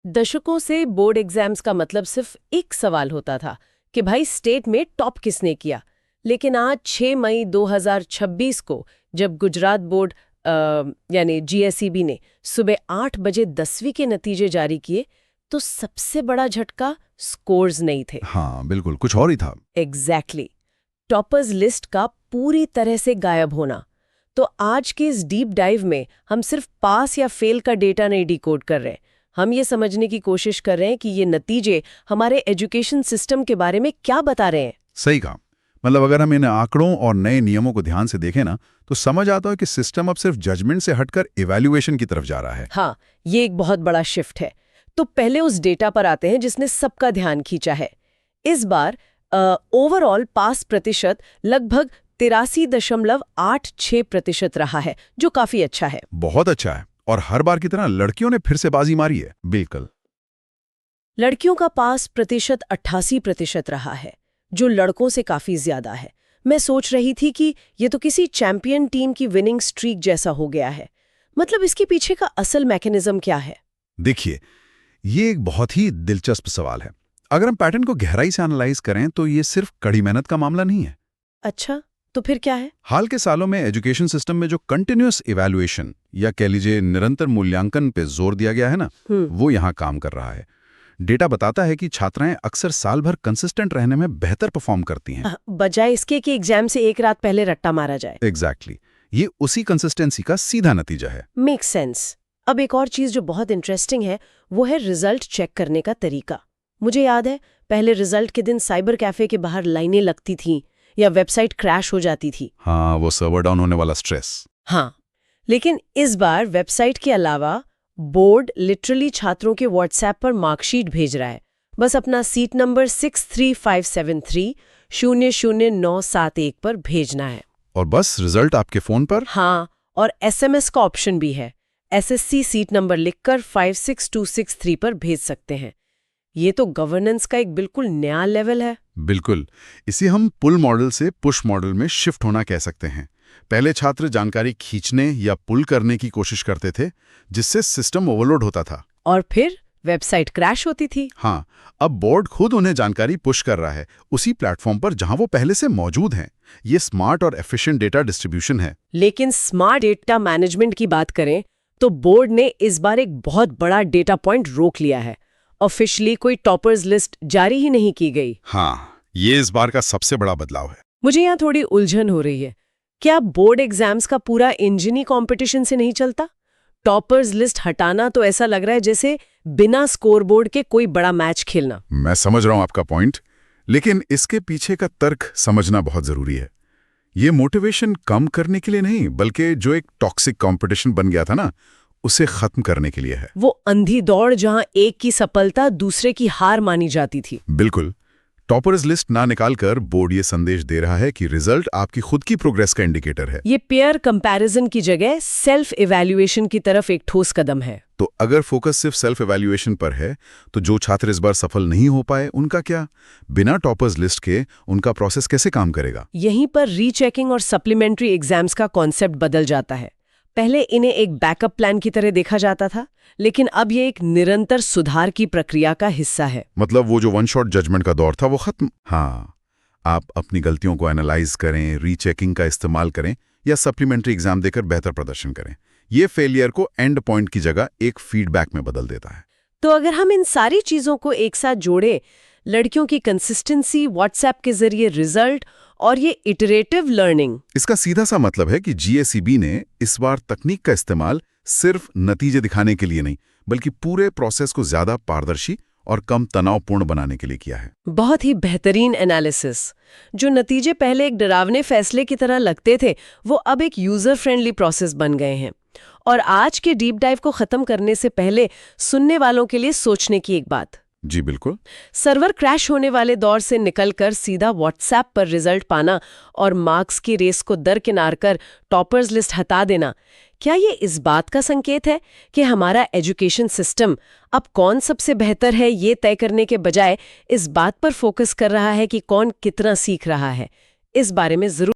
दशकों से board exams का मतलब सिर्फ एक सवाल होता था कि भाई स्टेट में टॉप किसने किया। लेकिन आज 6 मई 2026 को जब गुजरात बोर्ड यानी जीएसईबी ने सुबह 8 बजे 10वीं के नतीजे जारी किए तो सबसे बड़ा झटका स्कोर्स नहीं थे। हाँ बिल्कुल, कुछ और ही था। एग्जैक्टली टॉपर्स लिस्ट का पूरी तरह से गायब होना। तो आज के इस डीप डाइव में हम सिर्फ पास या फेल का डेटा नहीं डिकोड कर रहे, हम ये समझने की कोशिश कर रहे हैं कि ये नतीजे हमारे एजुकेशन सिस्टम के बारे में क्या बता रहे हैं। सही कहा। मतलब अगर हम इन आंकड़ों और नए नियमों को ध्यान से देखें ना, तो समझ आता है कि सिस्टम अब सिर्फ जजमेंट से हटकर इवैल्यूएशन की तरफ जा रहा है। हाँ, ये एक बहुत बड़ा शिफ्ट है। तो पहले उस डेटा पर आते हैं जिसने सबका ध्यान खींचा है। इस बार ओवरऑल पास प्रतिशत लगभग 83.86% रहा है, जो काफी अच्छा है। बहुत अच्छा है। और हर बार की तरह लड़कियों ने फिर से बाजी मारी है। बिल्कुल, लड़कियों का पास प्रतिशत 88% रहा है, जो लड़कों से काफी ज्यादा है। मैं सोच रही थी कि ये तो किसी चैंपियन टीम की विनिंग स्ट्रीक जैसा हो गया है। मतलब इसके पीछे का असल मैकेनिज्म क्या है? देखिए, ये एक बहुत ही दिलचस्प सवाल है। अगर हम पैटर्न को गहराई से एनालाइज करें तो ये सिर्फ कड़ी मेहनत का मामला नहीं है। अच्छा, तो फिर क्या है? हाल के सालों में एजुकेशन सिस्टम में जो कंटिन्यूअस इवैल्यूएशन या कह लीजिए निरंतर मूल्यांकन पे जोर दिया गया है ना, वो यहाँ काम कर रहा है। डेटा बताता है कि छात्राएं अक्सर साल भर कंसिस्टेंट रहने में बेहतर परफॉर्म करती हैं, बजाय इसके कि एग्जाम से एक रात पहले रट्टा मारा जाए। एग्जैक्टली ये उसी कंसिस्टेंसी का सीधा नतीजा है। Make sense. अब एक और चीज जो बहुत इंटरेस्टिंग है वो है रिजल्ट चेक करने का तरीका। मुझे याद है पहले रिजल्ट के दिन साइबर कैफे के बाहर लाइनें लगती थीं या वेबसाइट क्रैश हो जाती थी। हाँ, वो सर्वर डाउन होने वाला स्ट्रेस। हाँ, लेकिन इस बार वेबसाइट के अलावा बोर्ड लिटरली छात्रों के व्हाट्सएप पर मार्कशीट भेज रहा है। बस अपना सीट नंबर 63573-00971 पर भेजना है और बस रिजल्ट आपके फोन पर। हाँ, और एसएमएस का ऑप्शन भी है। एसएससी सीट नंबर लिखकर 56263 पर भेज सकते हैं। ये तो गवर्नेंस का एक बिल्कुल नया लेवल है। बिल्कुल, इसे हम पुल मॉडल से पुश मॉडल में शिफ्ट होना कह सकते हैं। पहले छात्र जानकारी खींचने या पुल करने की कोशिश करते थे, जिससे सिस्टम ओवरलोड होता था और फिर वेबसाइट क्रैश होती थी। हाँ, अब बोर्ड खुद उन्हें जानकारी पुश कर रहा है उसी प्लेटफॉर्म पर जहां वो पहले से मौजूद हैं। ये स्मार्ट और एफिशिएंट डेटा डिस्ट्रीब्यूशन है। लेकिन स्मार्ट डेटा मैनेजमेंट की बात करें तो बोर्ड ने इस बार एक बहुत बड़ा डेटा पॉइंट रोक लिया है। ऑफिशियली कोई टॉपर्स लिस्ट जारी ही नहीं की गई। हाँ, ये इस बार का सबसे बड़ा बदलाव है। मुझे यहाँ थोड़ी उलझन हो रही है। क्या बोर्ड एग्जाम्स का पूरा इंजन ही कॉम्पिटिशन से नहीं चलता? टॉपर्स लिस्ट हटाना तो ऐसा लग रहा है जैसे बिना स्कोरबोर्ड के कोई बड़ा मैच खेलना। मैं समझ रहा हूं आपका पॉइंट, लेकिन इसके पीछे का तर्क समझना बहुत जरूरी है। ये मोटिवेशन कम करने के लिए नहीं, बल्कि जो एक टॉक्सिक कंपटीशन बन गया था ना, उसे खत्म करने के लिए है। वो अंधी दौड़ जहां एक की सफलता दूसरे की हार मानी जाती थी। बिल्कुल, टॉपर्स लिस्ट ना निकालकर बोर्ड ये संदेश दे रहा है कि रिजल्ट आपकी खुद की प्रोग्रेस का इंडिकेटर है। ये पेयर कंपैरिजन की जगह सेल्फ इवैल्यूएशन की तरफ एक ठोस कदम है। तो अगर फोकस सिर्फ सेल्फ इवैल्यूएशन पर है, तो जो छात्र इस बार सफल नहीं हो पाए उनका क्या? बिना टॉपर्स लिस्ट के उनका प्रोसेस कैसे काम करेगा? यहीं पर रीचेकिंग और सप्लीमेंट्री एग्जाम्स का कॉन्सेप्ट बदल जाता है। पहले इन्हें एक बैकअप प्लान की तरह देखा जाता था, लेकिन अब ये एक निरंतर सुधार की प्रक्रिया का हिस्सा है। मतलब वो जो वन शॉट जजमेंट का दौर था वो खत्म। हाँ, आप अपनी गलतियों को एनालाइज करें, रीचेकिंग का इस्तेमाल करें या सप्लीमेंट्री एग्जाम देकर बेहतर प्रदर्शन करें। ये फेलियर को एंड पॉइंट की जगह एक फीडबैक में बदल देता है। तो अगर हम इन सारी चीजों को एक साथ जोड़ें, लड़कियों की कंसिस्टेंसी, व्हाट्सएप के जरिए रिजल्ट और ये इटरेटिव लर्निंग, इसका सीधा सा मतलब है कि जीएसईबी ने इस बार तकनीक का इस्तेमाल सिर्फ नतीजे दिखाने के लिए नहीं, बल्कि पूरे प्रोसेस को ज्यादा पारदर्शी और कम तनावपूर्ण बनाने के लिए किया है। बहुत ही बेहतरीन एनालिसिस। जो नतीजे पहले एक डरावने फैसले की तरह लगते थे, वो अब एक यूजर फ्रेंडली प्रोसेस बन गए हैं। और आज के डीप डाइव को खत्म करने से पहले सुनने वालों के लिए सोचने की एक बात। जी बिल्कुल। सर्वर क्रैश होने वाले दौर से निकलकर सीधा व्हाट्सएप पर रिजल्ट पाना और मार्क्स की रेस को दरकिनार कर टॉपर्स लिस्ट हटा देना, क्या ये इस बात का संकेत है कि हमारा एजुकेशन सिस्टम अब कौन सबसे बेहतर है ये तय करने के बजाय इस बात पर फोकस कर रहा है कि कौन कितना सीख रहा है? इस बारे में जरूर